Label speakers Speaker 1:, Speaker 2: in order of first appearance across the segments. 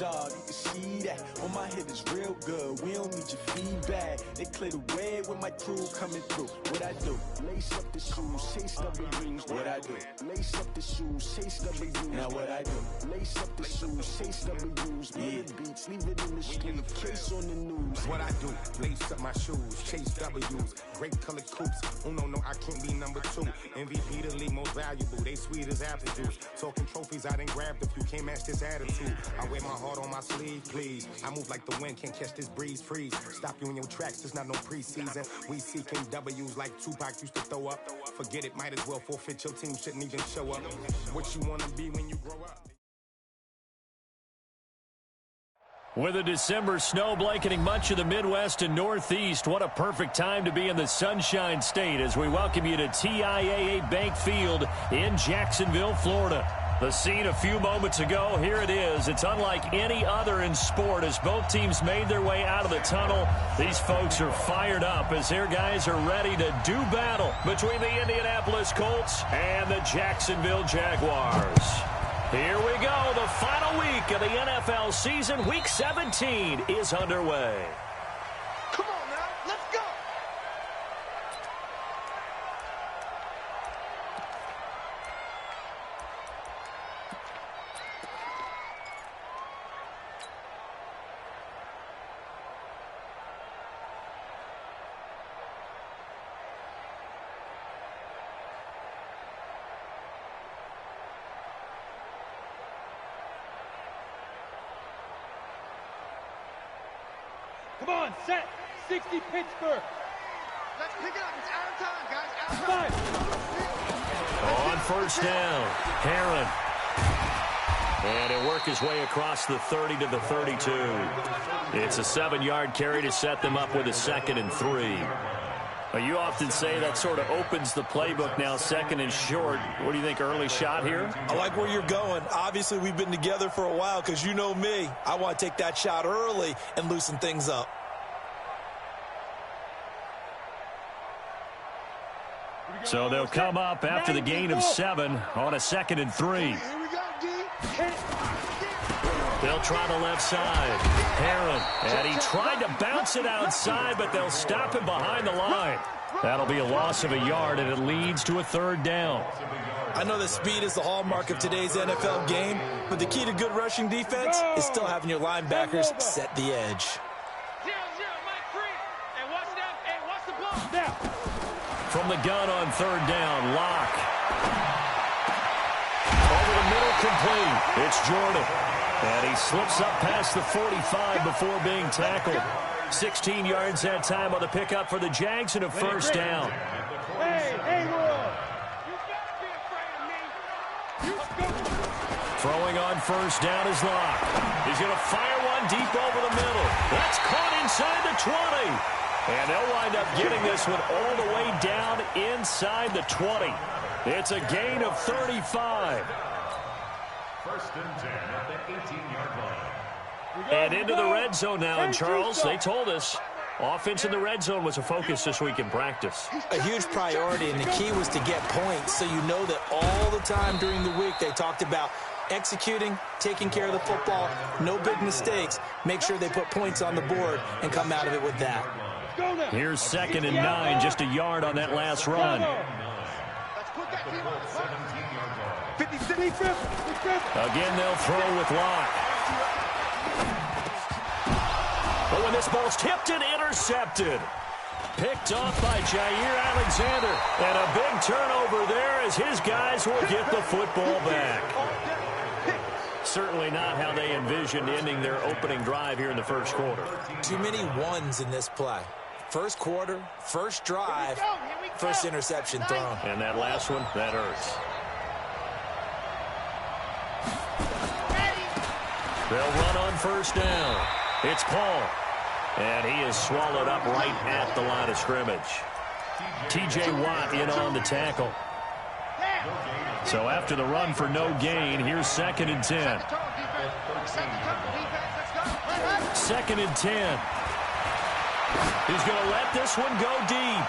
Speaker 1: job, you can see that. On my head is real good, we don't need your feedback. They clear the way with my crew coming through. What I do? Lace up the shoes, chase W's. What I do? Lace up the shoes, chase W's. Now what I do? Lace up the shoes, chase W's. Yeah. Beats, leave it in the street, case on the news.
Speaker 2: What I do? Lace up my shoes, chase W's. Great colored coops. Oh no, I can't be number 2. MVP the league most valuable. They sweet as apple juice. Talking trophies, I done grabbed a few. Can't match this attitude. I wear my heart on my sleeve, please. I move like the wind, can't catch this breeze. Freeze. Stop you in your tracks. It's not no preseason. We seeking W's like Tupac used to throw up. Forget it, might as well forfeit. Your team shouldn't even show up. What you wanna be when you grow up?
Speaker 3: With a December snow blanketing much of the Midwest and Northeast, what a perfect time to be in the Sunshine State as we welcome you to TIAA Bank Field in Jacksonville, Florida. The scene a few moments ago, here it is. It's unlike any other in sport as both teams made their way out of the tunnel. These folks are fired up as their guys are ready to do battle between the Indianapolis Colts and the Jacksonville Jaguars. Here we go. The final week of the NFL season. Week 17 is underway.
Speaker 4: Come on now. Let's go.
Speaker 5: Come on, set. 60 Pittsburgh.
Speaker 4: Let's pick it up. It's out of time, guys. Out of time.
Speaker 3: On first down, Heron. And he'll work his way across the 30 to the 32. It's a 7-yard carry to set them up with a 2nd and 3. You often say that sort of opens the playbook now, 2nd and short. What do you think, early shot here?
Speaker 6: I like where you're going. Obviously, we've been together for a while because you know me. I want to take that shot early and loosen things up.
Speaker 3: So they'll come up after the gain of 7 on a 2nd and 3.
Speaker 4: Here we go, D.
Speaker 3: They'll try the left side. Heron. And he tried to bounce it outside, but they'll stop him behind the line. That'll be a loss of a yard, and it leads to a 3rd down.
Speaker 6: I know that speed is the hallmark of today's NFL game, but the key to good rushing defense is still having your linebackers set the edge.
Speaker 5: 0-0, Mike free. And watch that. Hey, watch the ball. Now.
Speaker 3: From the gun on 3rd down, Locke. Over the middle, complete. It's Jordan. And he slips up past the 45 before being tackled. 16 yards that time on the pickup for the Jags and a 1st down.
Speaker 5: Hey, Roy. You gotta be afraid of me.
Speaker 3: Throwing on 1st down is Locke. He's going to fire one deep over the middle. That's caught inside the 20. And they'll wind up getting this one all the way down inside the 20. It's a gain of 35.
Speaker 7: 1st and 10 at the 18-yard line.
Speaker 3: And into the red zone now, and Charles, they told us offense in the red zone was a focus this week in practice.
Speaker 6: A huge priority, and the key was to get points, so you know that all the time during the week they talked about executing, taking care of the football, no big mistakes, make sure they put points on the board and come out of it with that.
Speaker 3: Here's 2nd and 9, just a yard on that last run.
Speaker 4: Let's put that team on
Speaker 5: 56.
Speaker 3: Again, they'll throw with Locke. But when this ball's tipped and intercepted. Picked off by Jair Alexander. And a big turnover there as his guys will get the football back. Certainly not how they envisioned ending their opening drive here in the 1st quarter.
Speaker 6: Too many ones in this play. 1st quarter, 1st drive, 1st interception thrown.
Speaker 3: And that last one, that hurts. They'll run on 1st down. It's Paul. And he is swallowed up right at the line of scrimmage. T.J. Watt in on the tackle. So after the run for no gain, here's 2nd and 10. 2nd and 10. He's going to let this one go deep.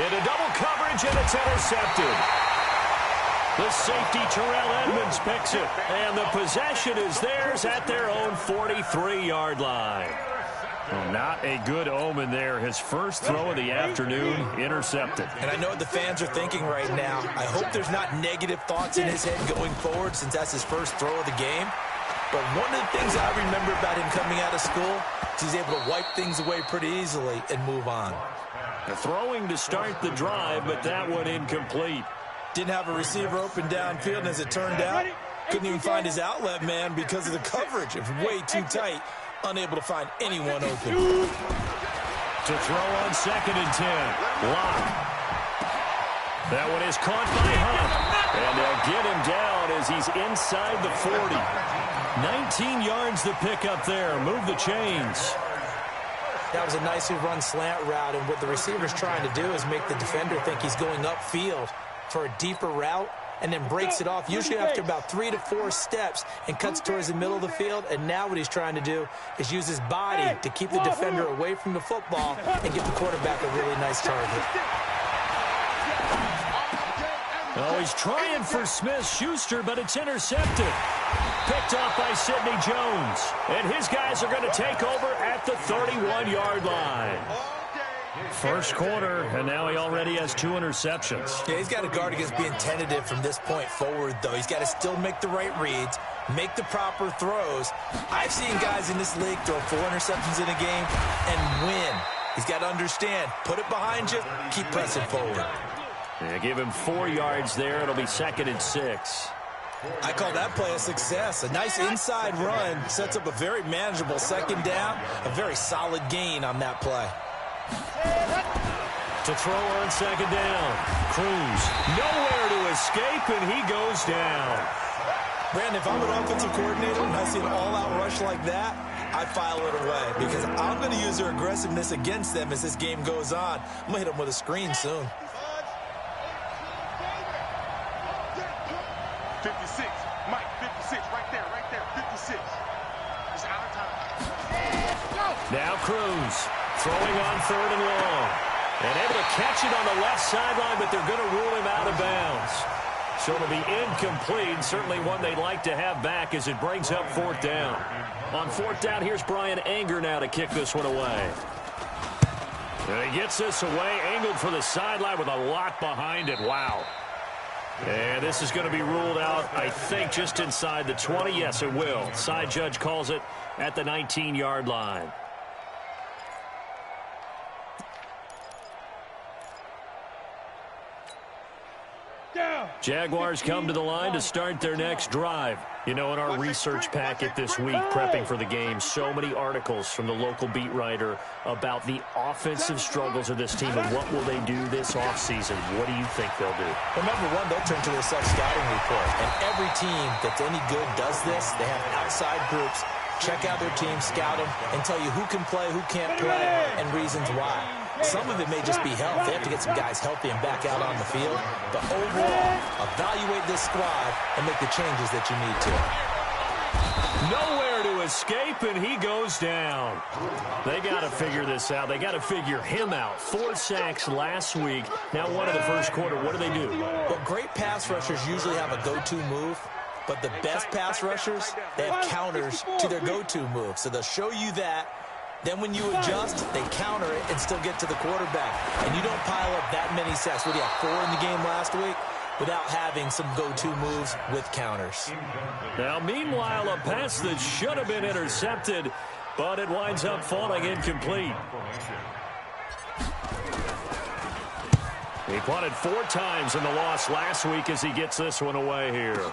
Speaker 3: Into double coverage, and it's intercepted. The safety, Terrell Edmonds, picks it. And the possession is theirs at their own 43-yard line. Well, not a good omen there. His first throw of the afternoon intercepted.
Speaker 6: And I know what the fans are thinking right now. I hope there's not negative thoughts in his head going forward since that's his first throw of the game. But one of the things I remember about him coming out of school is he's able to wipe things away pretty easily and move on.
Speaker 3: Throwing to start the drive, but that one incomplete.
Speaker 6: Didn't have a receiver open downfield, and as it turned out, couldn't even find his outlet man because of the coverage. It was way too tight, unable to find anyone open.
Speaker 3: To throw on 2nd and 10. Lock. That one is caught by Hunt. And they'll get him down as he's inside the 40. 19 yards the pick up there. Move the chains.
Speaker 6: That was a nicely run slant route, and what the receiver's trying to do is make the defender think he's going upfield for a deeper route, and then breaks it off, usually after about 3 to 4 steps, and cuts towards the middle of the field. And now what he's trying to do is use his body to keep the defender away from the football and give the quarterback a really nice target.
Speaker 3: Oh, he's trying for Smith-Schuster, but it's intercepted. Picked off by Sidney Jones. And his guys are going to take over at the 31-yard line. First quarter, and now he already has 2 interceptions.
Speaker 6: Yeah, he's got to guard against being tentative from this point forward, though. He's got to still make the right reads, make the proper throws. I've seen guys in this league throw 4 interceptions in a game and win. He's got to understand, put it behind you, keep pressing forward.
Speaker 3: Yeah, give him 4 yards there. It'll be 2nd and 6.
Speaker 6: I call that play a success. A nice inside run sets up a very manageable 2nd down, a very solid gain on that play.
Speaker 3: To throw on 2nd down. Cruz nowhere to escape, and he goes down.
Speaker 6: Brandon, if I'm an offensive coordinator and I see an all-out rush like that, I file it away because I'm going to use their aggressiveness against them as this game goes on. I'm going to hit them with a screen soon.
Speaker 2: 56. Mike, 56. Right there. 56. It's out of time.
Speaker 3: Now Cruz throwing on 3rd and long. And able to catch it on the left sideline, but they're going to rule him out of bounds. So it'll be incomplete. Certainly one they'd like to have back as it brings up 4th down. On 4th down, here's Brian Anger now to kick this one away. And he gets this away, angled for the sideline with a lot behind it. Wow. And this is going to be ruled out, I think, just inside the 20. Yes, it will. Side judge calls it at the 19-yard line. Jaguars come to the line to start their next drive. You know, in our research packet this week, prepping for the game, so many articles from the local beat writer about the offensive struggles of this team and what will they do this offseason. What do you think they'll do?
Speaker 6: Well, number one, they'll turn to their self-scouting report. And every team that's any good does this. They have outside groups. Check out their team, scout them, and tell you who can play, who can't play, and reasons why. Some of it may just be health. They have to get some guys healthy and back out on the field. But overall, evaluate this squad and make the changes that you need to.
Speaker 3: Nowhere to escape, and he goes down. They got to figure this out. They got to figure him out. 4 sacks last week. Now one in the first quarter. What do?
Speaker 6: Well, great pass rushers usually have a go-to move. But the best pass rushers, they have counters to their go-to move. So they'll show you that. Then when you adjust, they counter it and still get to the quarterback. And you don't pile up that many sacks. What do you have, 4 in the game last week? Without having some go-to moves with counters.
Speaker 3: Now, meanwhile, a pass that should have been intercepted, but it winds up falling incomplete. He punted 4 times in the loss last week as he gets this one away here.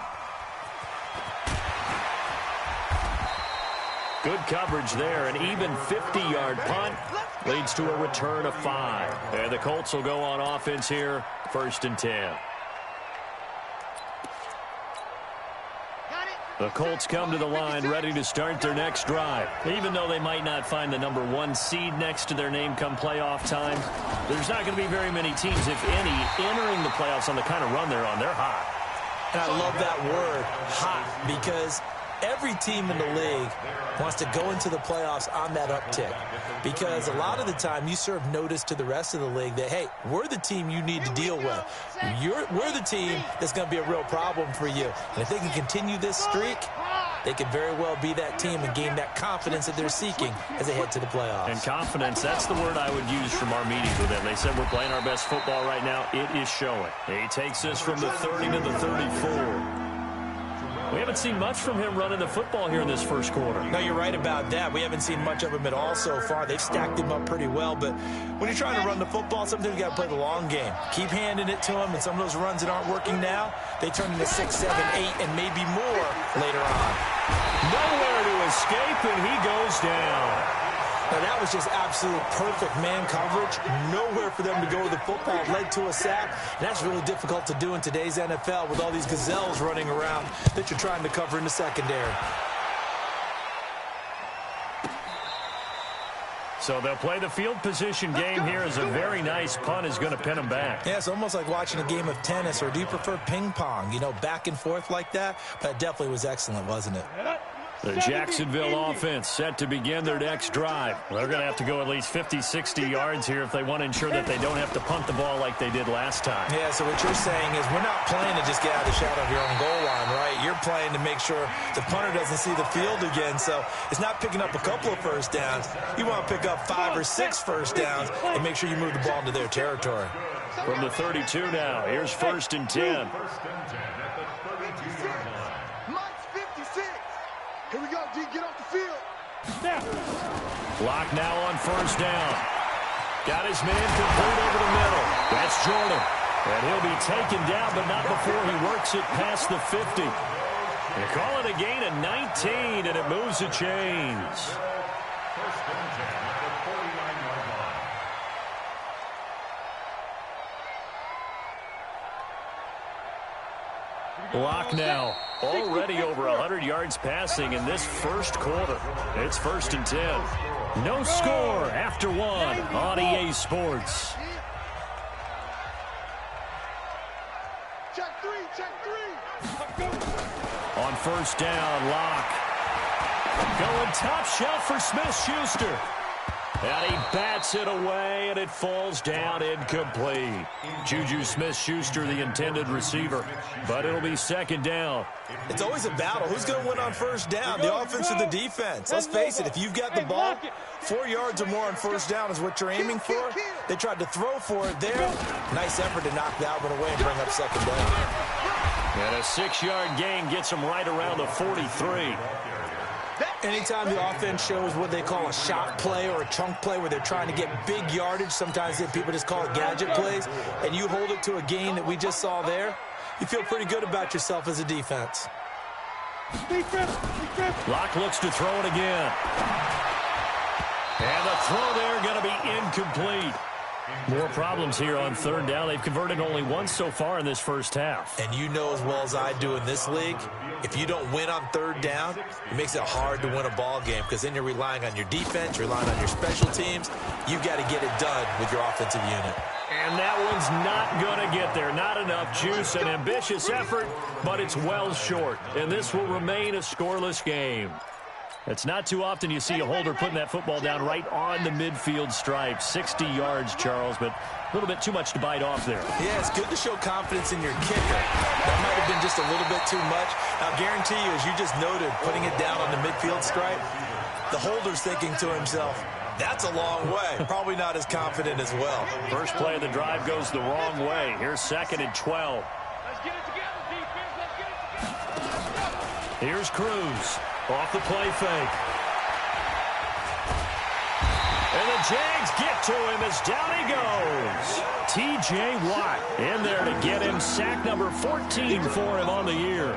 Speaker 3: Good coverage there. An even 50-yard punt leads to a return of 5. And the Colts will go on offense here, 1st and 10. The Colts come to the line ready to start their next drive. Even though they might not find the number 1 seed next to their name come playoff time, there's not going to be very many teams, if any, entering the playoffs on the kind of run they're on. They're hot.
Speaker 6: And I love that word, hot, because every team in the league wants to go into the playoffs on that uptick, because a lot of the time you serve notice to the rest of the league that, hey, we're the team you need to deal with. We're the team that's going to be a real problem for you. And if they can continue this streak, they could very well be that team and gain that confidence that they're seeking as they head to the playoffs. And confidence, that's the word I would use from our meetings with them. They said we're playing our best football right now. It is showing. He takes us from the 30 to the 34. We haven't seen much from him running the football here in this first quarter. No, you're right about that. We haven't seen much of him at all so far. They've stacked him up pretty well, but when you're trying to run the football, sometimes you got to play the long game. Keep handing it to him, and some of those runs that aren't working now, they turn into 6, 7, 8, and maybe more later on.
Speaker 3: Nowhere to escape, and he goes down.
Speaker 6: Now, that was just absolute perfect man coverage. Nowhere for them to go with the football. Led to a sack. And that's really difficult to do in today's NFL with all these gazelles running around that you're trying to cover in the secondary.
Speaker 3: So they'll play the field position game here as a very nice punt is going to pin them back.
Speaker 6: Yeah, it's almost like watching a game of tennis, or do you prefer ping pong? You know, back and forth like that? But it definitely was excellent, wasn't it?
Speaker 3: The Jacksonville offense set to begin their next drive. They're going to have to go at least 50, 60 yards here if they want to ensure that they don't have to punt the ball like they did last time.
Speaker 6: Yeah, so what you're saying is we're not playing to just get out of the shadow of your own goal line, right? You're playing to make sure the punter doesn't see the field again. So it's not picking up a couple of first downs. You want to pick up 5 or 6 first downs and make sure you move the ball into their territory.
Speaker 3: From the 32 now, here's 1st and 10.
Speaker 4: Here we go, D. Get off the field.
Speaker 3: Snap. Lock now on 1st down. Got his man complete over the middle. That's Jordan. And he'll be taken down, but not before he works it past the 50. They call it a gain of 19, and it moves the chains.
Speaker 7: 1st and 10 at the 49-yard line.
Speaker 3: Lock now. Already over 100 yards passing in this first quarter. It's 1st and 10. No score after 1 on EA Sports.
Speaker 4: Check 3, check 3.
Speaker 3: On 1st down, Lock. Going top shelf for Smith-Schuster. And he bats it away, and it falls down incomplete. Juju Smith-Schuster, the intended receiver. But it'll be 2nd down.
Speaker 6: It's always a battle. Who's going to win on 1st down, the offense or the defense? Let's face it, if you've got the ball, 4 yards or more on 1st down is what you're aiming for. They tried to throw for it there. Nice effort to knock that one away and bring up 2nd down.
Speaker 3: And a 6-yard gain gets them right around the 43.
Speaker 6: Anytime the offense shows what they call a shot play or a chunk play where they're trying to get big yardage, sometimes people just call it gadget plays, and you hold it to a gain that we just saw there, you feel pretty good about yourself as a defense.
Speaker 3: Locke looks to throw it again. And the throw there going to be incomplete. More problems here on 3rd down. They've converted only once so far in this first half.
Speaker 6: And you know as well as I do in this league, if you don't win on 3rd down, it makes it hard to win a ball game because then you're relying on your defense, you're relying on your special teams. You've got to get it done with your offensive unit.
Speaker 3: And that one's not going to get there. Not enough juice. An ambitious effort, but it's well short. And this will remain a scoreless game. It's not too often you see a holder putting that football down right on the midfield stripe. 60 yards, Charles, but a little bit too much to bite off there.
Speaker 6: Yeah, it's good to show confidence in your kicker. That might have been just a little bit too much. I'll guarantee you, as you just noted, putting it down on the midfield stripe, the holder's thinking to himself, that's a long way. Probably not as confident as well.
Speaker 3: First play of the drive goes the wrong way. Here's 2nd and 12.
Speaker 5: Let's get it together, defense. Let's get it together.
Speaker 3: Here's Cruz. Off the play fake. And the Jags get to him as down he goes. T.J. Watt in there to get him sack number 14 for him on the year.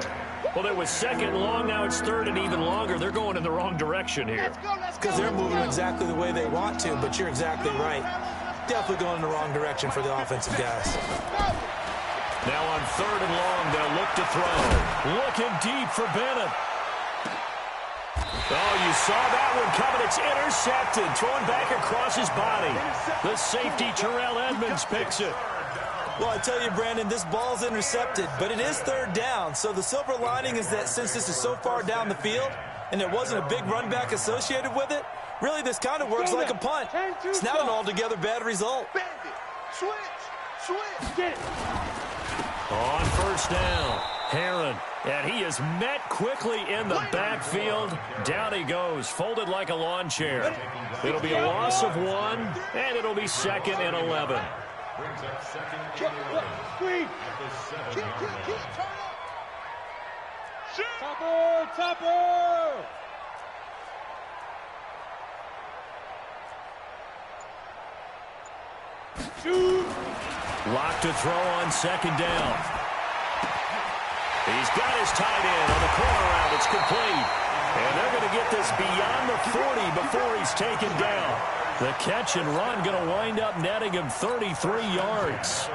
Speaker 3: Well, it was 2nd and long. Now it's 3rd and even longer. They're going in the wrong direction here.
Speaker 6: Because they're moving exactly the way they want to, but you're exactly right. Definitely going in the wrong direction for the offensive guys.
Speaker 3: Now on 3rd and long, they'll look to throw. Looking deep for Bennett. Oh, you saw that one coming. It's intercepted. Throwing back across his body. The safety, Terrell Edmonds, picks it.
Speaker 6: Well, I tell you, Brandon, this ball's intercepted, but it is third down. So the silver lining is that since this is so far down the field and there wasn't a big run back associated with it, really this kind of works like a punt. It's not an altogether bad result.
Speaker 4: Get it.
Speaker 3: On first down, Heron. And he is met quickly in the backfield. Down he goes, folded like a lawn chair. It'll be a loss of 1, and it'll be 2nd and 11.
Speaker 7: Brings up 2nd and 11.
Speaker 4: Screen.
Speaker 7: Turn up.
Speaker 4: Topper. Shoot.
Speaker 3: Lock to throw on 2nd down. He's got his tight end on the corner route. It's complete. And they're going to get this beyond the 40 before he's taken down. The catch and run going to wind up netting him 33 yards.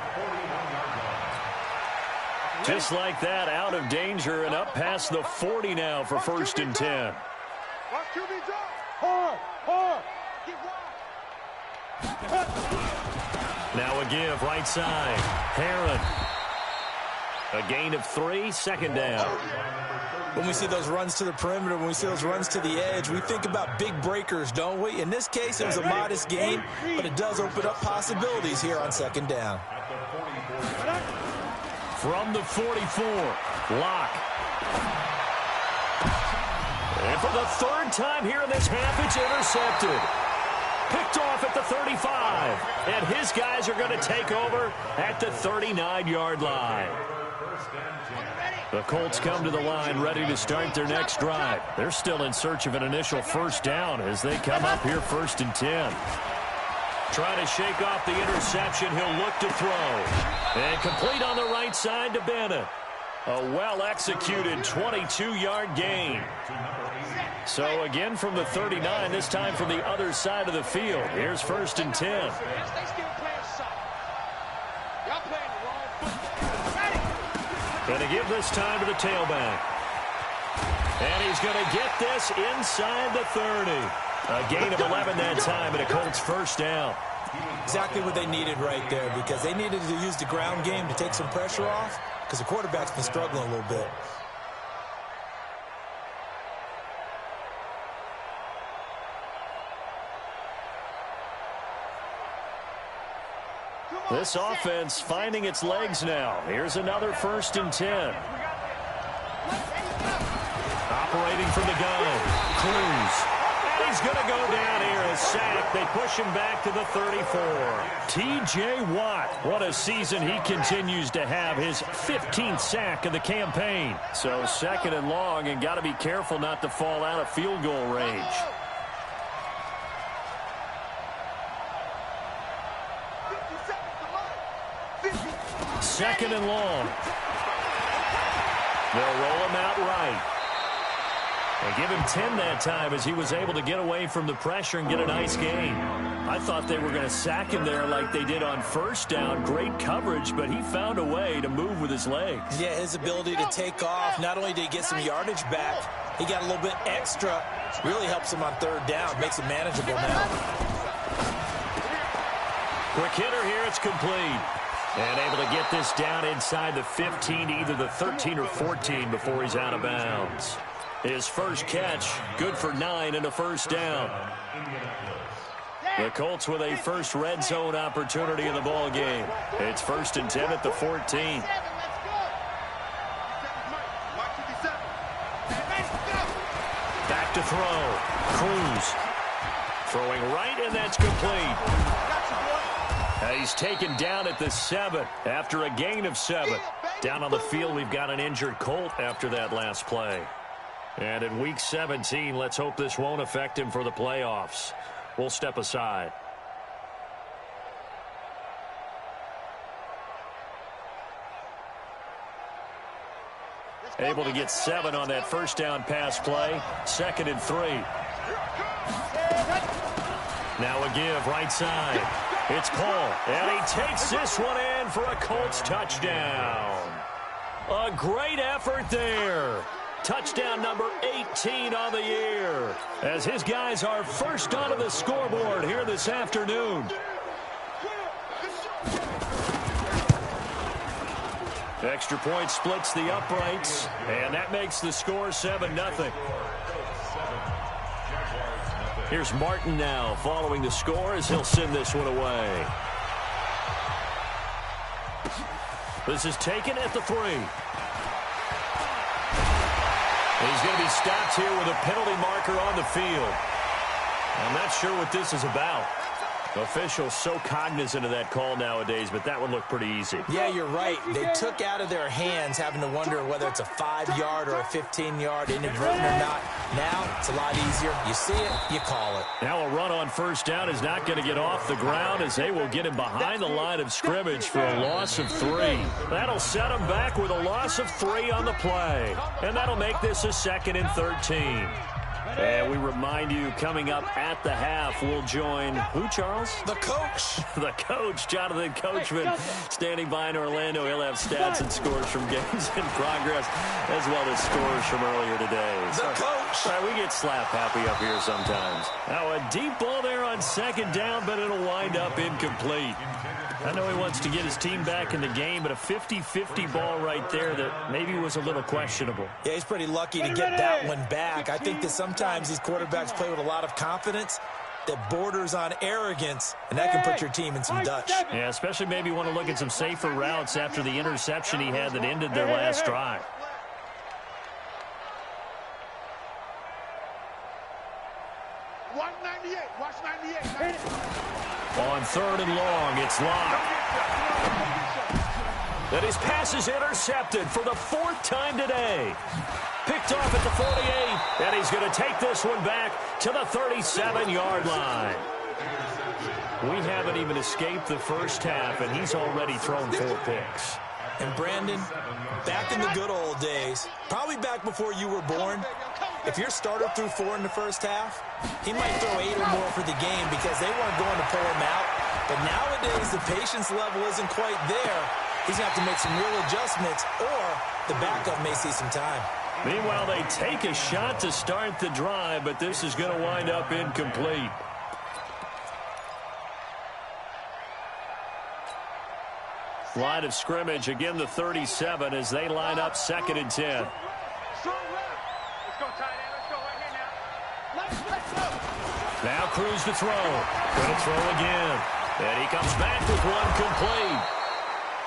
Speaker 3: Just like that, out of danger and up past the 40 now for 1st and 10. Now a give, right side. Heron. A gain of 3, 2nd down.
Speaker 6: When we see those runs to the perimeter, when we see those runs to the edge, we think about big breakers, don't we? In this case, it was a modest gain, but it does open up possibilities here on 2nd down.
Speaker 3: From the 44, Lock. And for the 3rd time here in this half, it's intercepted. Picked off at the 35. And his guys are going to take over at the 39-yard line. The Colts come to the line ready to start their next drive. They're still in search of an initial 1st down as they come up here 1st and 10. Trying to shake off the interception. He'll look to throw. And complete on the right side to Bennett. A well-executed 22-yard gain. So again from the 39, this time from the other side of the field. Here's 1st and 10. Going to give this time to the tailback. And he's going to get this inside the 30. A gain of 11 that time and a Colts 1st down.
Speaker 6: Exactly what they needed right there, because they needed to use the ground game to take some pressure off, because the quarterback's been struggling a little bit.
Speaker 3: This offense finding its legs now. Here's another 1st and 10. Operating from the gun. Cruz. And he's going to go down here. A sack. They push him back to the 34. T.J. Watt. What a season he continues to have. His 15th sack of the campaign. So 2nd and long, and got to be careful not to fall out of field goal range. 2nd and long. They'll roll him out right. They give him 10 that time as he was able to get away from the pressure and get a nice gain. I thought they were going to sack him there like they did on 1st down. Great coverage, but he found a way to move with his legs.
Speaker 6: Yeah, his ability to take off. Not only did he get some yardage back, he got a little bit extra. Really helps him on 3rd down. Makes it manageable now.
Speaker 3: Quick hitter here. It's complete. And able to get this down inside the 15, either the 13 or 14 before he's out of bounds. His first catch, good for 9 and a 1st down. The Colts with a first red zone opportunity in the ball game. It's 1st and 10 at the 14. Back to throw. Cruz. Throwing right, and that's complete. He's taken down at the 7 after a gain of 7. Down on the field, we've got an injured Colt after that last play. And in Week 17, let's hope this won't affect him for the playoffs. We'll step aside. Able to get 7 on that 1st down pass play. 2nd and 3. Now a give, right side. It's Paul, and he takes this one in for a Colts touchdown. A great effort there. Touchdown number 18 on the year, as his guys are first onto the scoreboard here this afternoon. Extra point splits the uprights, and that makes the score 7-0. Here's Martin now following the score as he'll send this one away. This is taken at the 3. He's going to be stopped here with a penalty marker on the field. I'm not sure what this is about. Officials so cognizant of that call nowadays, but that would look pretty easy.
Speaker 6: Yeah, you're right. They took out of their hands having to wonder whether it's a 5-yard or a 15-yard, inadvertent or not. Now, it's a lot easier. You see it, you call it.
Speaker 3: Now a run on first down is not going to get off the ground as they will get him behind the line of scrimmage for a loss of 3. That'll set him back with a loss of 3 on the play. And that'll make this a 2nd and 13. And we remind you, coming up at the half, we'll join who, Charles?
Speaker 6: The coach.
Speaker 3: The coach, Jonathan Coachman, standing by in Orlando. He'll have stats and scores from games in progress, as well as scores from earlier today.
Speaker 6: The coach.
Speaker 3: All right, we get slap happy up here sometimes. Now, a deep ball there on 2nd down, but it'll wind up incomplete. I know he wants to get his team back in the game, but a 50-50 ball right there that maybe was a little questionable.
Speaker 6: Yeah, he's pretty lucky to get that one back. I think that sometimes these quarterbacks play with a lot of confidence that borders on arrogance, and that can put your team in some Dutch.
Speaker 3: Yeah, especially maybe want to look at some safer routes after the interception he had that ended their last drive.
Speaker 4: Watch 98.
Speaker 3: On 3rd and long, it's locked. That his pass is intercepted for the 4th time today. Picked off at the 48, and he's going to take this one back to the 37-yard line. We haven't even escaped the first half, and he's already thrown 4 picks.
Speaker 6: And Brandon, back in the good old days, probably back before you were born, if your starter threw 4 in the first half, he might throw 8 or more for the game because they weren't going to pull him out. But nowadays, the patience level isn't quite there. He's going to have to make some real adjustments, or the backup may see some time.
Speaker 3: Meanwhile, they take a shot to start the drive, but this is going to wind up incomplete. Line of scrimmage, again the 37 as they line up 2nd and 10. Now Cruz to throw. Going to throw again. And he comes back with one complete.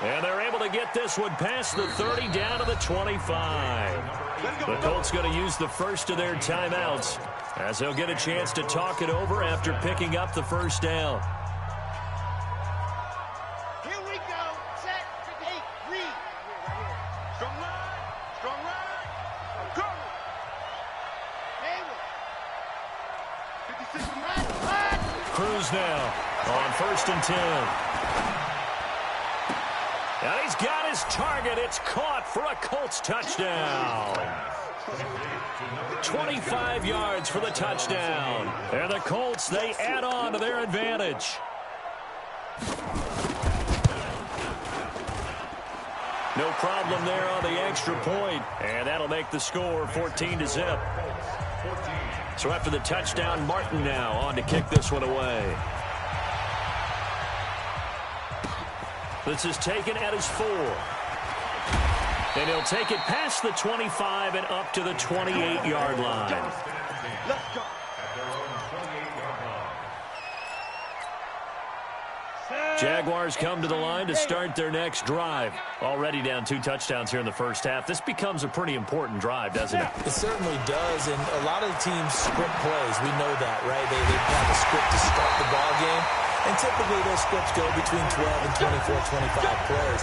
Speaker 3: And they're able to get this one past the 30 down to the 25. The Colts going to use the first of their timeouts as they'll get a chance to talk it over after picking up the first down.
Speaker 4: Here we go. Set, take, read. Strong line. Go.
Speaker 3: Cruz now on 1st and 10. And he's got his target. It's caught for a Colts touchdown. 25 yards for the touchdown. And the Colts, they add on to their advantage. No problem there on the extra point. And that'll make the score 14-0. So after the touchdown, Martin now on to kick this one away. This is taken at his 4. And he'll take it past the 25 and up to the 28-yard line.
Speaker 4: Let's go.
Speaker 3: Jaguars come to the line to start their next drive. Already down 2 touchdowns here in the first half. This becomes a pretty important drive, doesn't it?
Speaker 6: It certainly does, and a lot of the teams script plays. We know that, right? They have a script to start the ball game, and typically those scripts go between 12 and 24, 25 plays.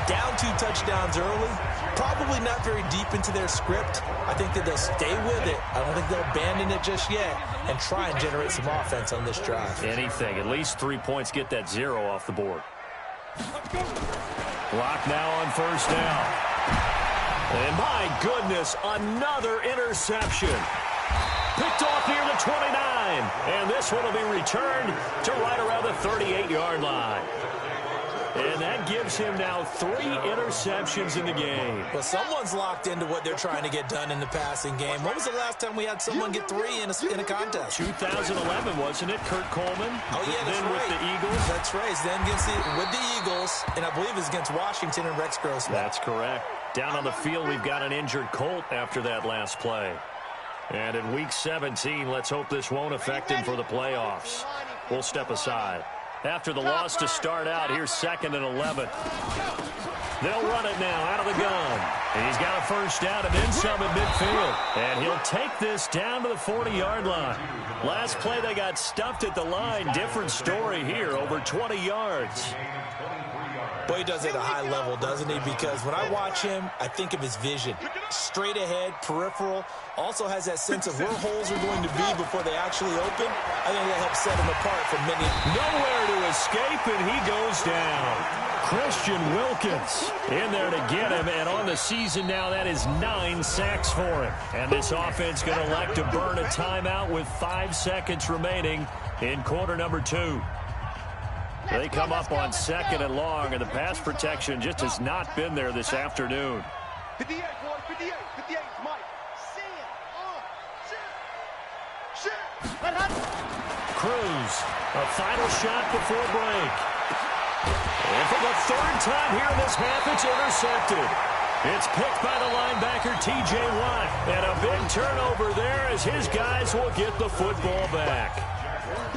Speaker 6: Down 2 touchdowns early, probably not very deep into their script. I think that they'll stay with it. I don't think they'll abandon it just yet and try and generate some offense on this drive.
Speaker 3: Anything. At least 3 points. Get that 0 off the board. Clock now on first down. And my goodness, another interception. Picked off near the 29. And this one will be returned to right around the 38-yard line. And that gives him now 3 interceptions in the game.
Speaker 6: Well, someone's locked into what they're trying to get done in the passing game. When was the last time we had someone get 3 in a contest?
Speaker 3: 2011, wasn't it? Kurt Coleman.
Speaker 6: Oh, yeah, that's
Speaker 3: then
Speaker 6: right.
Speaker 3: with the Eagles.
Speaker 6: That's right. It's then with the Eagles, and I believe it's against Washington and Rex Grossman.
Speaker 3: That's correct. Down on the field, we've got an injured Colt after that last play. And in Week 17, let's hope this won't affect him for the playoffs. We'll step aside. After the loss to start out, here's 2nd and 11. They'll run it now out of the gun. And he's got a first down and then some at midfield. And he'll take this down to the 40-yard line. Last play, they got stuffed at the line. Different story here, over 20 yards.
Speaker 6: Boy, he does it at a high level, doesn't he? Because when I watch him, I think of his vision. Straight ahead, peripheral. Also has that sense of where holes are going to be before they actually open. I think that helps set him apart from many.
Speaker 3: Nowhere to escape, and he goes down. Christian Wilkins in there to get him, and on the season now, that is 9 sacks for him. And this offense going to elect to burn a timeout with 5 seconds remaining in quarter number 2. They come up on 2nd and long, and the pass protection just has not been there this afternoon.
Speaker 4: 58, boy, 58, 58, Mike. See it.
Speaker 3: Cruz, a final shot before break. And for the 3rd time here in this half, it's intercepted. It's picked by the linebacker, T.J. Watt. And a big turnover there as his guys will get the football back.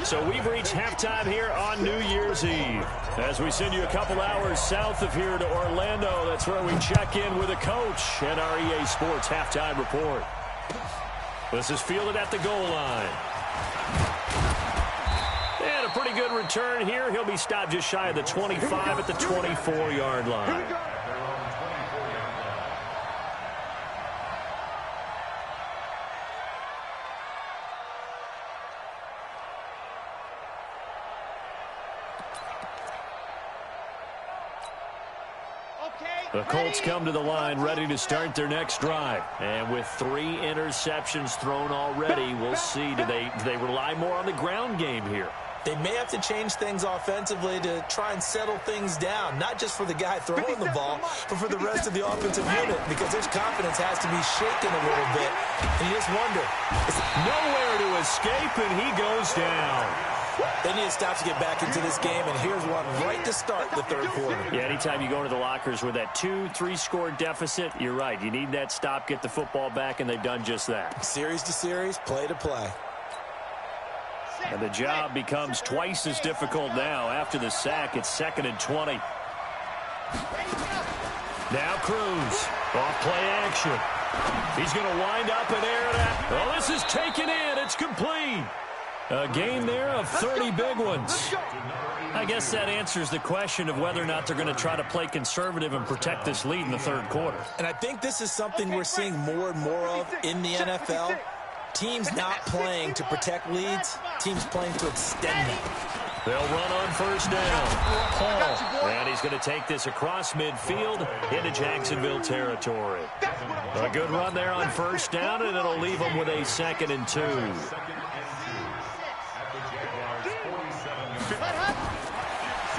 Speaker 3: So we've reached halftime here on New Year's Eve. As we send you a couple hours south of here to Orlando, that's where we check in with a coach and our EA Sports halftime report. This is fielded at the goal line. And a pretty good return here. He'll be stopped just shy of the 25 at the 24-yard line. The Colts come to the line ready to start their next drive. And with 3 interceptions thrown already, we'll see. Do they rely more on the ground game here?
Speaker 6: They may have to change things offensively to try and settle things down, not just for the guy throwing the ball, but for the rest of the offensive unit, because his confidence has to be shaken a little bit. And you just wonder.
Speaker 3: Nowhere to escape, and he goes down.
Speaker 6: They need to stop to get back into this game, and here's one right to start the 3rd quarter.
Speaker 3: Yeah, anytime you go into the lockers with that 2-3 score deficit, you're right. You need that stop, get the football back, and they've done just that.
Speaker 6: Series to series, play to play.
Speaker 3: And the job becomes twice as difficult now. After the sack, it's 2nd and 20. Now Cruz, off play action. He's going to wind up and air it out. Oh, this is taken in. It's complete. A gain there of 30 big ones. I guess that answers the question of whether or not they're going to try to play conservative and protect this lead in the 3rd quarter.
Speaker 6: And I think this is something we're seeing more and more of in the NFL. Teams not playing to protect leads, teams playing to extend them.
Speaker 3: They'll run on 1st down. Paul, and he's going to take this across midfield into Jacksonville territory. A good run there on 1st down, and it'll leave them with a 2nd and 2.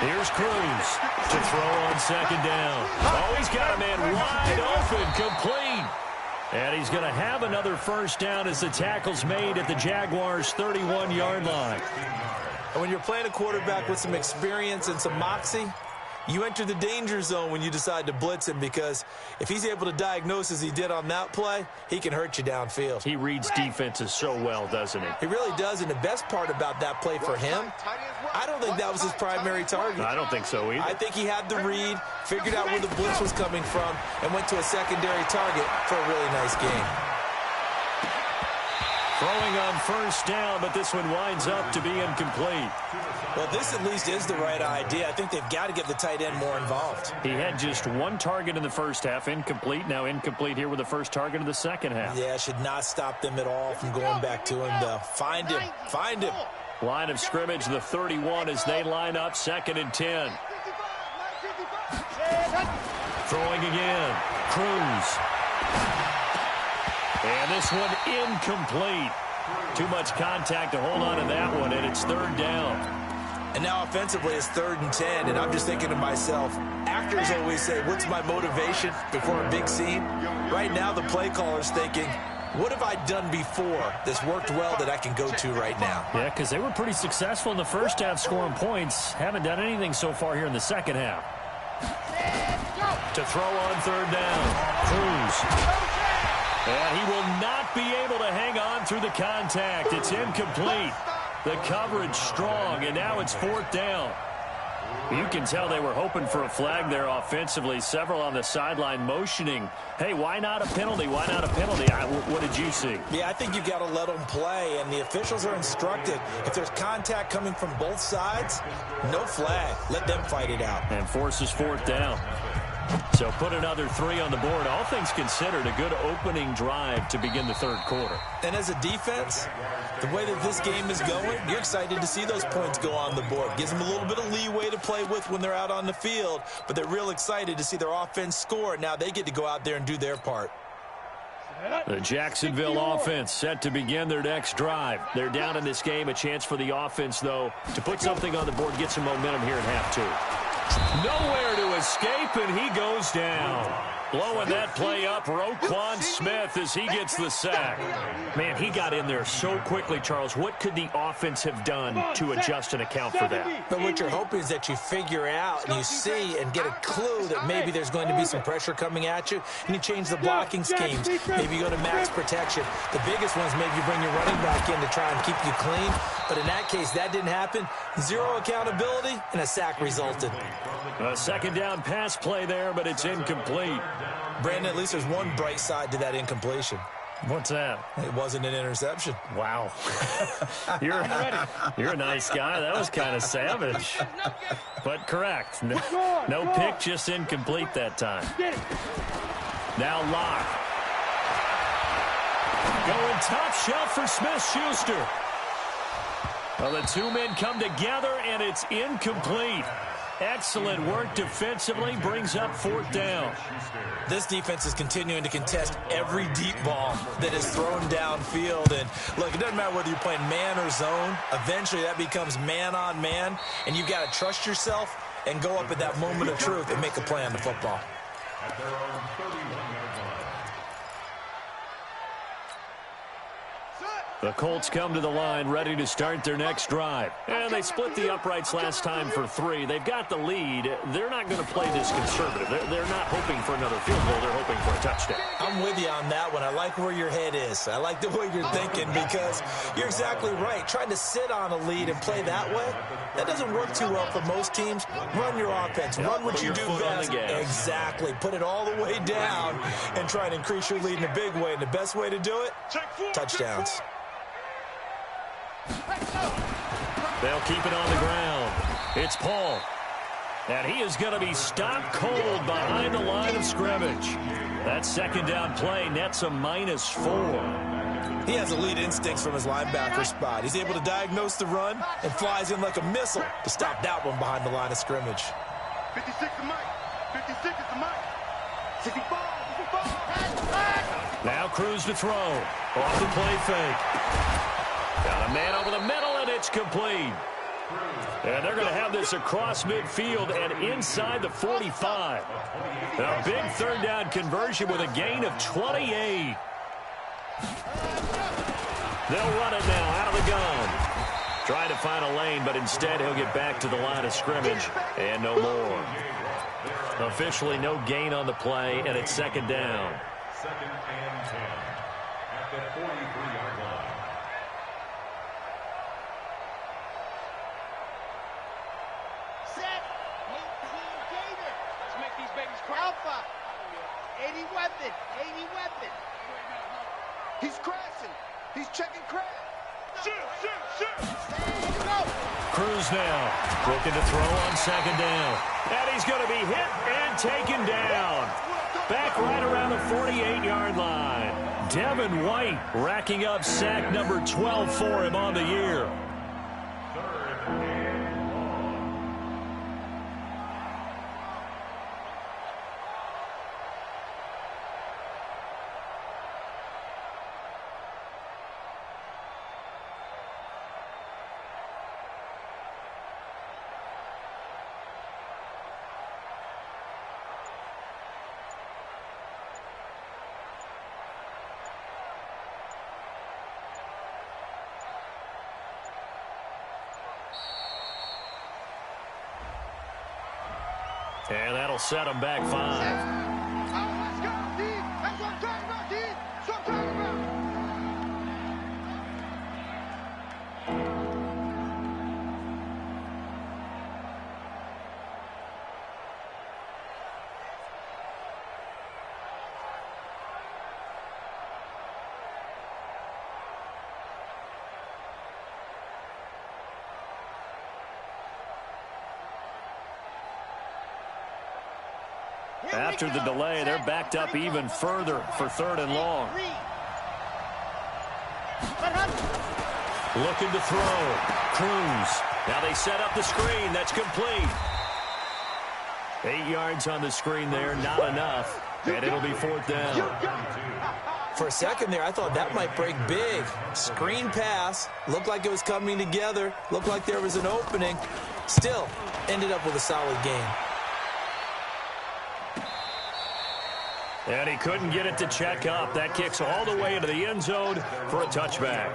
Speaker 3: Here's Cruz to throw on 2nd down. Oh, he's got a man wide open, complete. And he's going to have another 1st down as the tackle's made at the Jaguars' 31-yard line.
Speaker 6: And when you're playing a quarterback with some experience and some moxie, you enter the danger zone when you decide to blitz him, because if he's able to diagnose as he did on that play, he can hurt you downfield.
Speaker 3: He reads defenses so well, doesn't he?
Speaker 6: He really does, and the best part about that play for him, I don't think that was his primary target.
Speaker 3: I don't think so either.
Speaker 6: I think he had the read, figured out where the blitz was coming from, and went to a secondary target for a really nice game.
Speaker 3: Throwing on 1st down, but this one winds up to be incomplete.
Speaker 6: Well, this at least is the right idea. I think they've got to get the tight end more involved.
Speaker 3: He had just 1 target in the 1st half, incomplete. Now incomplete here with the 1st target of the 2nd half.
Speaker 6: Yeah, should not stop them at all from going back to him, though. Find him. Find him.
Speaker 3: Line of scrimmage, the 31 as they line up, 2nd and 10. Throwing again. Cruz. And this one incomplete. Too much contact to hold on to that one, and it's 3rd down.
Speaker 6: And now offensively it's 3rd and 10, and I'm just thinking to myself, actors always say, what's my motivation before a big scene? Right now the play caller's thinking, what have I done before that's worked well that I can go to right now?
Speaker 3: Yeah, because they were pretty successful in the first half scoring points. Haven't done anything so far here in the second half. To throw on 3rd down. Cruz. And he will not be able to hang on through the contact. It's incomplete. The coverage strong, and now it's 4th down. You can tell they were hoping for a flag there offensively. Several on the sideline motioning, hey, why not a penalty? Why not a penalty? What did you see?
Speaker 6: Yeah, I think you've got to let them play, and the officials are instructed. If there's contact coming from both sides, no flag. Let them fight it out.
Speaker 3: And forces 4th down. So put another 3 on the board. All things considered, a good opening drive to begin the 3rd quarter.
Speaker 6: And as a defense, the way that this game is going, you're excited to see those points go on the board. Gives them a little bit of leeway to play with when they're out on the field, but they're real excited to see their offense score. Now they get to go out there and do their part.
Speaker 3: The Jacksonville offense set to begin their next drive. They're down in this game. A chance for the offense, though, to put something on the board, get some momentum here in half 2. Nowhere to escape, and he goes down. Blowing that play up, Roquan Smith, as he gets the sack. Man, he got in there so quickly, Charles. What could the offense have done to adjust and account for that?
Speaker 6: But what you're hoping is that you figure out and you see and get a clue that maybe there's going to be some pressure coming at you, and you change the blocking schemes. Maybe you go to max protection. The biggest one is maybe you bring your running back in to try and keep you clean. But in that case, that didn't happen. 0 accountability, and a sack resulted.
Speaker 3: A 2nd down pass play there, but it's incomplete.
Speaker 6: Brandon, at least there's one bright side to that incompletion.
Speaker 3: What's that?
Speaker 6: It wasn't an interception.
Speaker 3: Wow. You're a nice guy. That was kind of savage. But correct. No pick, just incomplete that time. Now Locke. Going top shelf for Smith-Schuster. Well, the 2 men come together, and it's incomplete. Excellent work defensively, brings up 4th down.
Speaker 6: This defense is continuing to contest every deep ball that is thrown downfield. And look, it doesn't matter whether you're playing man or zone. Eventually that becomes man on man, and you've got to trust yourself and go up at that moment of truth and make a play on the football.
Speaker 7: At their own 31-yard line.
Speaker 3: The Colts come to the line ready to start their next drive. And they split the uprights last time for 3. They've got the lead. They're not going to play this conservative. They're not hoping for another field goal. They're hoping for a touchdown.
Speaker 6: I'm with you on that one. I like where your head is. I like the way you're thinking because you're exactly right. Trying to sit on a lead and play that way, that doesn't work too well for most teams. Run your offense. Run what you do best. Exactly. Put it all the way down and try and increase your lead in a big way. And the best way to do it, touchdowns.
Speaker 3: They'll keep it on the ground. It's Paul. And he is going to be stopped cold behind the line of scrimmage. That 2nd down play nets a -4.
Speaker 6: He has elite instincts from his linebacker spot. He's able to diagnose the run and flies in like a missile to stop that one behind the line of scrimmage.
Speaker 4: 56 is Mike. 56 is the Mike. 65.
Speaker 3: Now Cruz to throw. Off the play fake. Got a man over the middle, and it's complete. And they're going to have this across midfield and inside the 45. A big 3rd down conversion with a gain of 28. They'll run it now out of the gun. Trying to find a lane, but instead he'll get back to the line of scrimmage. And no more. Officially no gain on the play, and it's 2nd down.
Speaker 7: 2nd and 10 at the 43-yard line.
Speaker 4: Set. 18 Gator. Let's make these babies cry. Alpha. 80 weapon. 80 weapon. He's crashing. He's checking crash. Shoot. Go.
Speaker 3: Cruz now looking to throw on 2nd down. And he's going to be hit and taken down. Back right around the 48-yard line. Devin White racking up sack number 12 for him on the year. And that'll set them back 5.
Speaker 4: Oh, let's go, D. That's what I'm talking about, D. That's what I'm talking about.
Speaker 3: After the delay, they're backed up even further for 3rd and long. Looking to throw. Cruz. Now they set up the screen. That's complete. 8 yards on the screen there. Not enough. And it'll be 4th down.
Speaker 6: For a second there, I thought that might break big. Screen pass. Looked like it was coming together. Looked like there was an opening. Still, ended up with a solid game.
Speaker 3: And he couldn't get it to check up. That kicks all the way into the end zone for a touchback.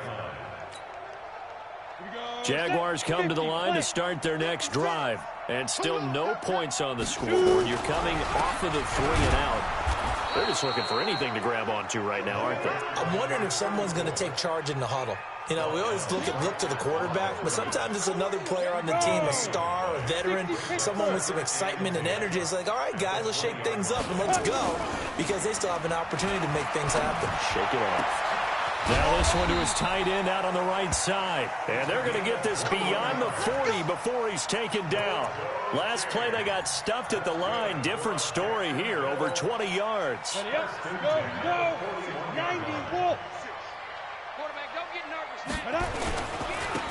Speaker 3: Jaguars come to the line to start their next drive. And still no points on the scoreboard. You're coming off of the 3 and out. They're just looking for anything to grab onto right now, aren't they?
Speaker 6: I'm wondering if someone's going to take charge in the huddle. You know, we always look to the quarterback, but sometimes it's another player on the team, a star, a veteran, someone with some excitement and energy. It's like, all right, guys, let's shake things up and let's go, because they still have an opportunity to make things happen.
Speaker 3: Shake it off. Now this one to his tight end out on the right side. And they're going to get this beyond the 40 before he's taken down. Last play, they got stuffed at the line. Different story here, over 20 yards.
Speaker 5: Go. 90 Wolves. Quarterback, don't get nervous.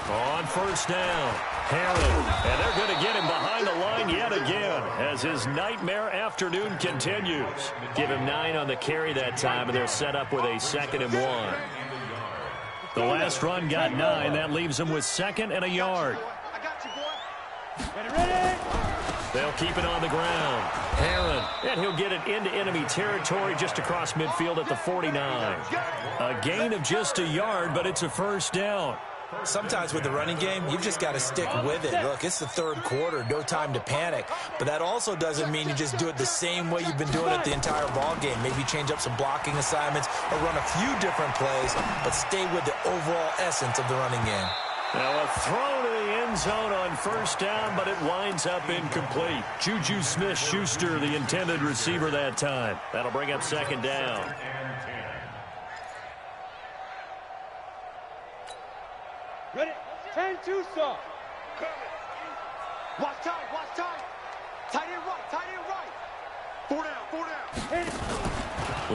Speaker 3: On 1st down, Herron. And they're going to get him behind the line yet again as his nightmare afternoon continues. Give him 9 on the carry that time, and they're set up with a 2nd and 1. The last run got 9. That leaves them with 2nd and a yard.
Speaker 4: I got you, boy.
Speaker 5: Ready?
Speaker 3: They'll keep it on the ground. Herron, and he'll get it into enemy territory just across midfield at the 49. A gain of just a yard, but it's a 1st down.
Speaker 6: Sometimes with the running game, you've just got to stick with it. Look, it's the 3rd quarter, no time to panic. But that also doesn't mean you just do it the same way you've been doing it the entire ball game. Maybe change up some blocking assignments or run a few different plays, but stay with the overall essence of the running game.
Speaker 3: Now a throw to the end zone on 1st down, but it winds up incomplete. Juju Smith-Schuster, the intended receiver that time. That'll bring up 2nd down.
Speaker 5: Ready? 10-2 saw.
Speaker 4: Watch time. Tight end right. 4 down.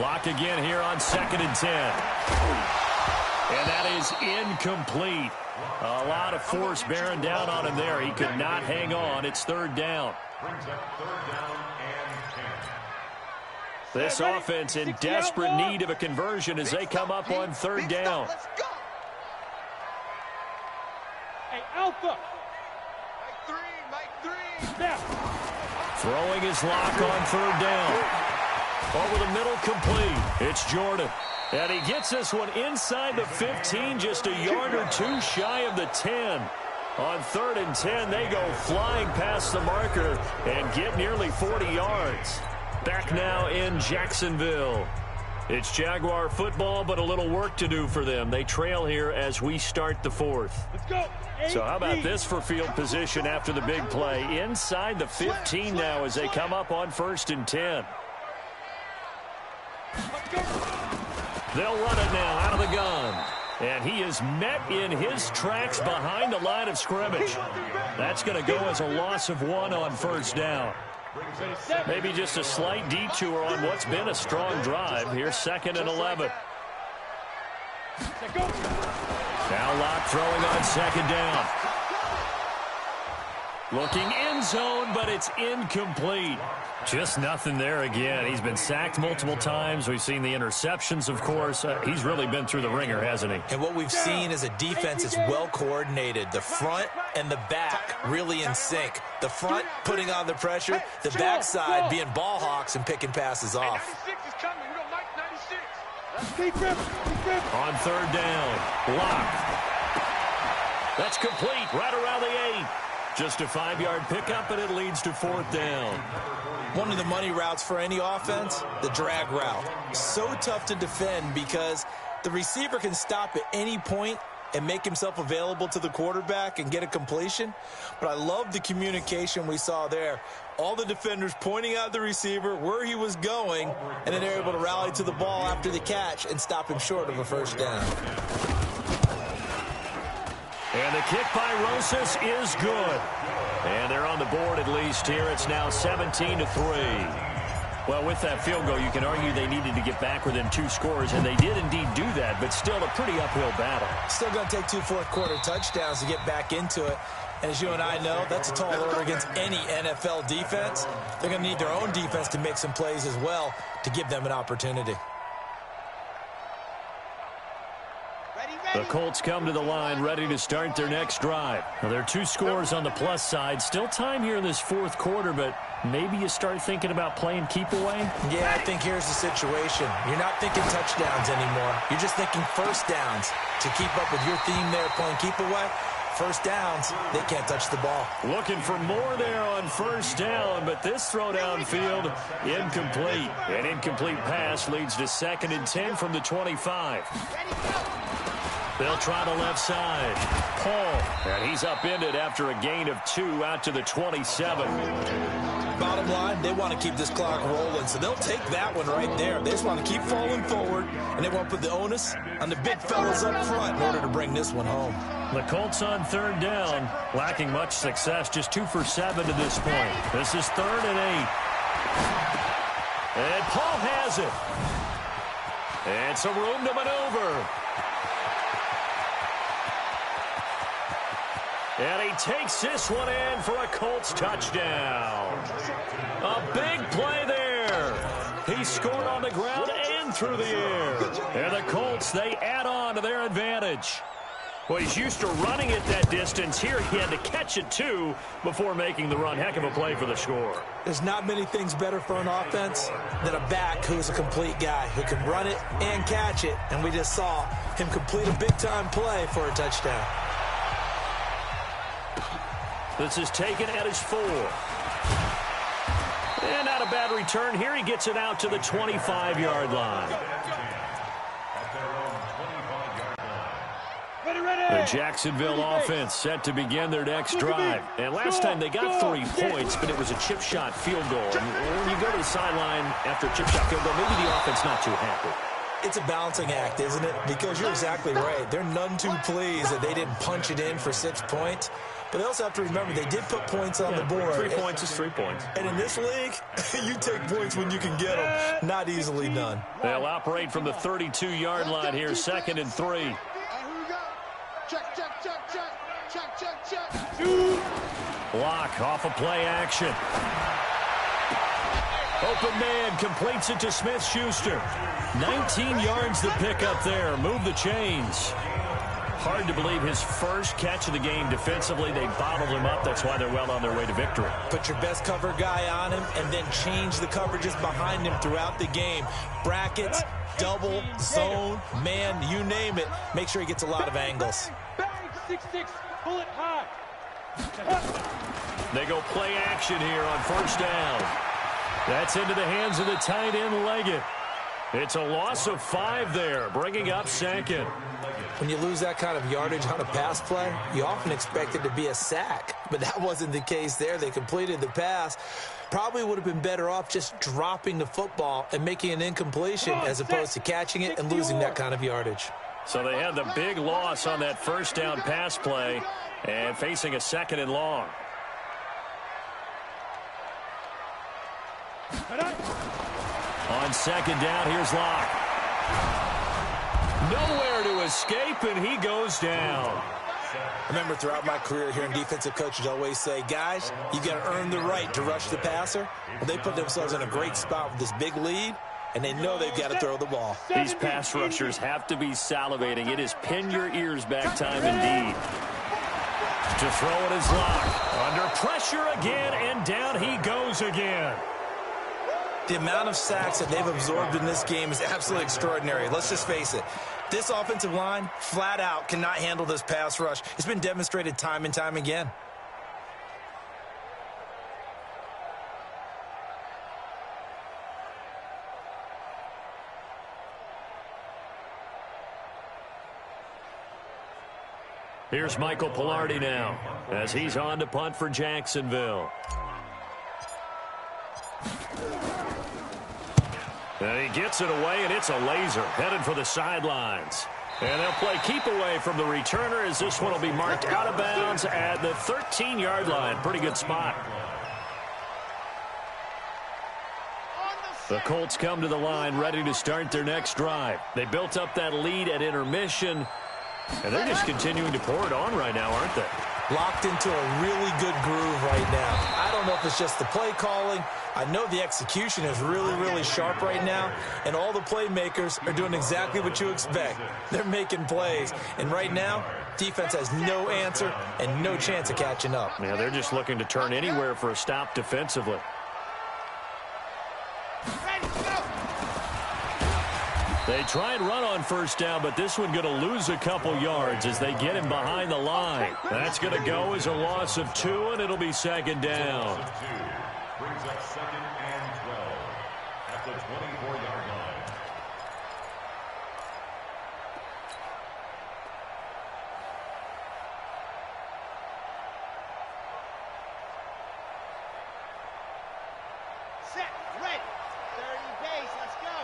Speaker 3: Lock again here on 2nd and 10. And that is incomplete. A lot of force bearing down on him there. He could not hang on. It's 3rd down. This offense in desperate need of a conversion as they come up on 3rd down.
Speaker 4: Let's go.
Speaker 5: Hey, Alpha.
Speaker 4: Mike 3.
Speaker 5: Snap.
Speaker 3: Throwing his lock on 3rd down. Over the middle, complete. It's Jordan. And he gets this one inside the 15, just a yard or 2 shy of the 10. On 3rd and 10, they go flying past the marker and get nearly 40 yards. Back now in Jacksonville. It's Jaguar football, but a little work to do for them. They trail here as we start the 4th.
Speaker 5: Let's go.
Speaker 3: So how about this for field position after the big play? Inside the 15 now as they come up on 1st and 10. They'll run it now out of the gun. And he is met in his tracks behind the line of scrimmage. That's going to go as a loss of 1 on 1st down. Maybe just a slight detour on what's been a strong drive. Here's 2nd and 11. Now Locke throwing on 2nd down. Looking end zone, but it's incomplete. Just nothing there again. He's been sacked multiple times. We've seen the interceptions, of course. He's really been through the ringer, hasn't he?
Speaker 6: And what we've seen is a defense that's well coordinated. The front and the back really in sync. The front putting on the pressure, the backside being ball hawks and picking passes off.
Speaker 5: 96 is coming. We don't like 96. Keep grip.
Speaker 3: On 3rd down, Locke. That's complete right around the 8. Just a 5-yard pickup, and it leads to 4th down.
Speaker 6: One of the money routes for any offense, the drag route. So tough to defend because the receiver can stop at any point and make himself available to the quarterback and get a completion. But I love the communication we saw there. All the defenders pointing out the receiver, where he was going, and then they're able to rally to the ball after the catch and stop him short of a first down.
Speaker 3: And the kick by Rosas is good. And they're on the board at least here. It's now 17-3. Well, with that field goal, you can argue they needed to get back within 2 scores, and they did indeed do that, but still a pretty uphill battle.
Speaker 6: Still going to take 2 fourth-quarter touchdowns to get back into it. And as you and I know, that's a tall order against any NFL defense. They're going to need their own defense to make some plays as well to give them an opportunity.
Speaker 3: The Colts come to the line ready to start their next drive. Now, there are 2 scores on the plus side. Still time here in this 4th quarter, but maybe you start thinking about playing keep away?
Speaker 6: Yeah, I think here's the situation. You're not thinking touchdowns anymore. You're just thinking first downs. To keep up with your theme there, playing keep away, first downs, they can't touch the ball.
Speaker 3: Looking for more there on first down, but this throw downfield, incomplete. An incomplete pass leads to 2nd and 10 from the 25. They'll try the left side. Paul, and he's upended after a gain of 2 out to the 27.
Speaker 6: Bottom line, they want to keep this clock rolling, so they'll take that one right there. They just want to keep falling forward, and they want to put the onus on the big fellas up front in order to bring this one home.
Speaker 3: The Colts on 3rd down, lacking much success, just 2 for 7 to this point. This is 3rd and 8. And Paul has it. And some room to maneuver. And he takes this one in for a Colts touchdown. A big play there. He scored on the ground and through the air. And the Colts, they add on to their advantage. Well, he's used to running it that distance. Here he had to catch it, too, before making the run. Heck of a play for the score.
Speaker 6: There's not many things better for an offense than a back who's a complete guy, who can run it and catch it. And we just saw him complete a big-time play for a touchdown.
Speaker 3: This is taken at his 4. And not a bad return here. He gets it out to the 25-yard line. The Jacksonville offense set to begin their next drive. And last time they got 3 points, but it was a chip shot field goal. And when you go to the sideline after a chip shot field goal, maybe the offense not too happy.
Speaker 6: It's a balancing act, isn't it? Because you're exactly right. They're none too pleased that they didn't punch it in for 6 points. But they also have to remember they did put points on the board.
Speaker 3: 3 points is 3 points.
Speaker 6: And in this league, you take points when you can get them. Not easily done.
Speaker 3: They'll operate from the 32-yard line here, 2nd and 3.
Speaker 4: Here we go. Check, check, check, check. Check, check, check.
Speaker 3: Block off of play action. Open man completes it to Smith-Schuster. 19 yards the pick up there. Move the chains. Hard to believe his first catch of the game defensively. They bottled him up. That's why they're well on their way to victory.
Speaker 6: Put your best cover guy on him and then change the coverages behind him throughout the game. Brackets, double, zone, man, you name it. Make sure he gets a lot of angles.
Speaker 5: Bang, 6-6, pull it high.
Speaker 3: They go play action here on first down. That's into the hands of the tight end Leggett. It's a loss of 5 there, bringing up 2nd.
Speaker 6: When you lose that kind of yardage on a pass play, you often expect it to be a sack. But that wasn't the case there. They completed the pass. Probably would have been better off just dropping the football and making an incompletion as opposed to catching it and losing that kind of yardage.
Speaker 3: So they had the big loss on that first down pass play and facing a 2nd and long. On 2nd down, here's Locke. Nowhere to escape, and he goes down.
Speaker 6: I remember throughout my career hearing defensive coaches always say, guys, you got to earn the right to rush the passer. Well, they put themselves in a great spot with this big lead, and they know they've got to throw the ball.
Speaker 3: These pass rushers have to be salivating. It is pin your ears back time indeed. To throw it is Locke. Under pressure again, and down he goes again.
Speaker 6: The amount of sacks that they've absorbed in this game is absolutely extraordinary. Let's just face it. This offensive line, flat out, cannot handle this pass rush. It's been demonstrated time and time again.
Speaker 3: Here's Michael Pilardi now as he's on to punt for Jacksonville. And he gets it away, and it's a laser headed for the sidelines. And they'll play keep away from the returner as this one will be marked out of bounds at the 13-yard line. Pretty good spot. The Colts come to the line ready to start their next drive. They built up that lead at intermission, and they're just continuing to pour it on right now, aren't they?
Speaker 6: Locked into a really good groove right now. I don't know if it's just the play calling. I know the execution is really, really sharp right now, and all the playmakers are doing exactly what you expect. They're making plays, and right now, defense has no answer and no chance of catching up.
Speaker 3: Yeah, they're just looking to turn anywhere for a stop defensively. They try and run on first down, but this one going to lose a couple yards as they get him behind the line. That's going to go as a loss of 2, and it'll be second down.
Speaker 7: Brings up 2nd and 12 at the 24-yard line.
Speaker 4: Set, ready. 30 base, let's go.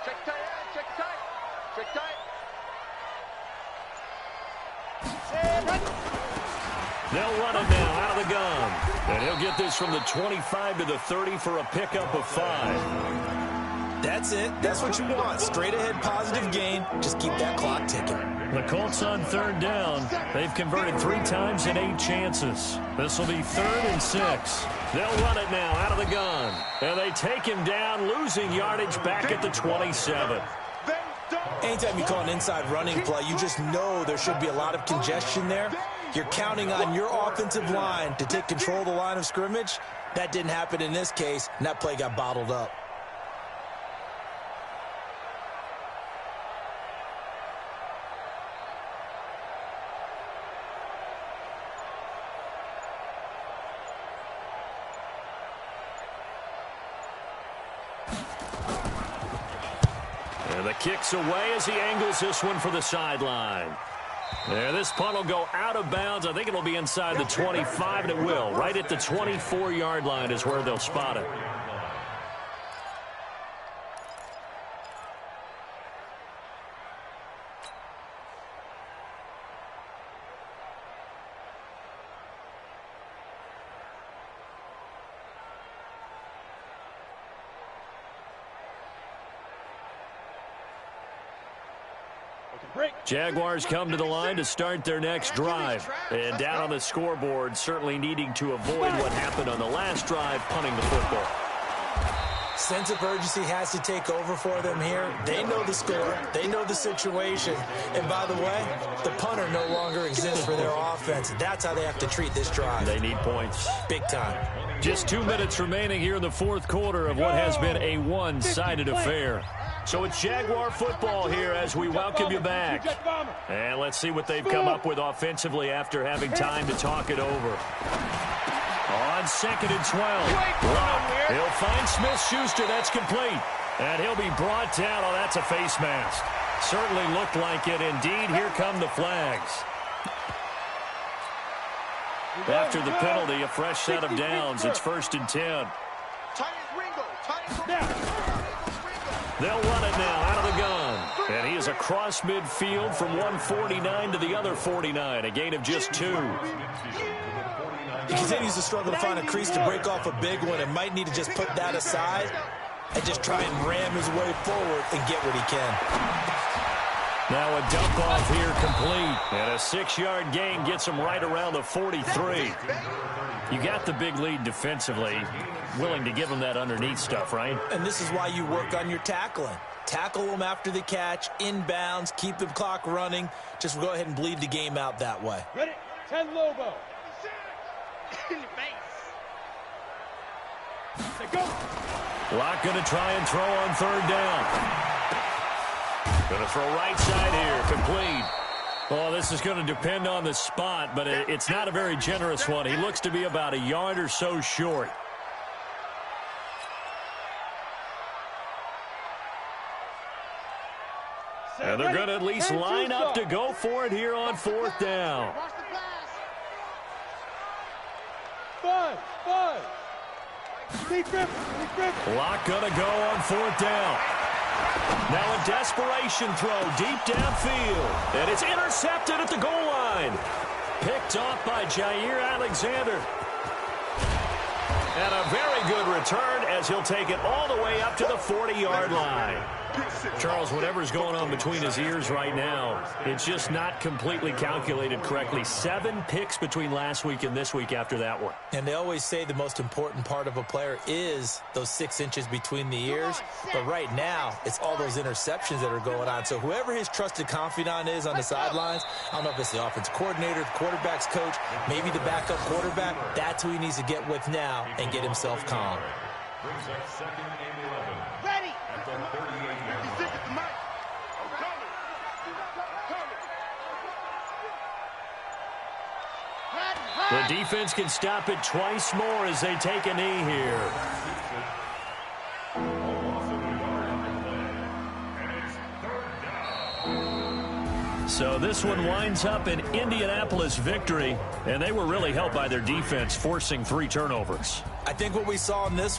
Speaker 4: Check tight, check tight, check tight. Set, ready.
Speaker 3: They'll run it now out of the gun. And he'll get this from the 25 to the 30 for a pickup of 5.
Speaker 6: That's it. That's what you want. Straight ahead positive gain. Just keep that clock ticking.
Speaker 3: The Colts on third down. They've converted 3 times in 8 chances. This will be 3rd and 6. They'll run it now out of the gun. And they take him down, losing yardage back at the 27.
Speaker 6: Anytime you call an inside running play, you just know there should be a lot of congestion there. You're counting on your offensive line to take control of the line of scrimmage. That didn't happen in this case, and that play got bottled up.
Speaker 3: And the kick's away as he angles this one for the sideline. And this punt will go out of bounds. I think it'll be inside the 25, and it will. Right at the 24-yard line is where they'll spot it. Jaguars come to the line to start their next drive. And down on the scoreboard, certainly needing to avoid what happened on the last drive, punting the football.
Speaker 6: Sense of urgency has to take over for them here. They know the score. They know the situation. And by the way, the punter no longer exists for their offense. That's how they have to treat this drive.
Speaker 3: They need points.
Speaker 6: Big time.
Speaker 3: Just 2 minutes remaining here in the fourth quarter of what has been a one-sided affair. So it's Jaguar football here as we welcome you back. And let's see what they've come up with offensively after having time to talk it over. On 2nd and 12. Rock. He'll find Smith-Schuster. That's complete. And he'll be brought down. Oh, that's a face mask. Certainly looked like it. Indeed, here come the flags. After the penalty, a fresh set of downs. It's 1st and 10. They'll run it now out of the gun. And he is across midfield from 149 to the other 49. A gain of just 2.
Speaker 6: He continues to struggle to find a crease to break off a big one and might need to just put that aside and just try and ram his way forward and get what he can.
Speaker 3: Now a dump off here complete. And a 6-yard gain gets him right around the 43. You got the big lead defensively. Willing to give him that underneath stuff, right?
Speaker 6: And this is why you work on your tackling. Tackle them after the catch, inbounds, keep the clock running. Just go ahead and bleed the game out that way.
Speaker 5: Ready? 10 Lobo.
Speaker 3: Locke going to try and throw on 3rd down. Going to throw right side here, complete. Oh, this is going to depend on the spot, but it's not a very generous one. He looks to be about a yard or so short. And they're going to at least line up to go for it here on 4th down. Clock going to go on 4th down. Now a desperation throw deep downfield. And it's intercepted at the goal line. Picked off by Jair Alexander. And a very good return as he'll take it all the way up to the 40-yard line. Charles, whatever's going on between his ears right now, it's just not completely calculated correctly. 7 picks between last week and this week after that one.
Speaker 6: And they always say the most important part of a player is those 6 inches between the ears. But right now, it's all those interceptions that are going on. So whoever his trusted confidant is on the sidelines, I don't know if it's the offense coordinator, the quarterback's coach, maybe the backup quarterback, that's who he needs to get with now and get himself calm.
Speaker 7: Brings up 2nd and 11.
Speaker 4: Ready.
Speaker 7: At the 38-yard line.
Speaker 3: The defense can stop it twice more as they take a knee here. So this one winds up an Indianapolis victory, and they were really helped by their defense forcing 3 turnovers.
Speaker 6: I think what we saw in this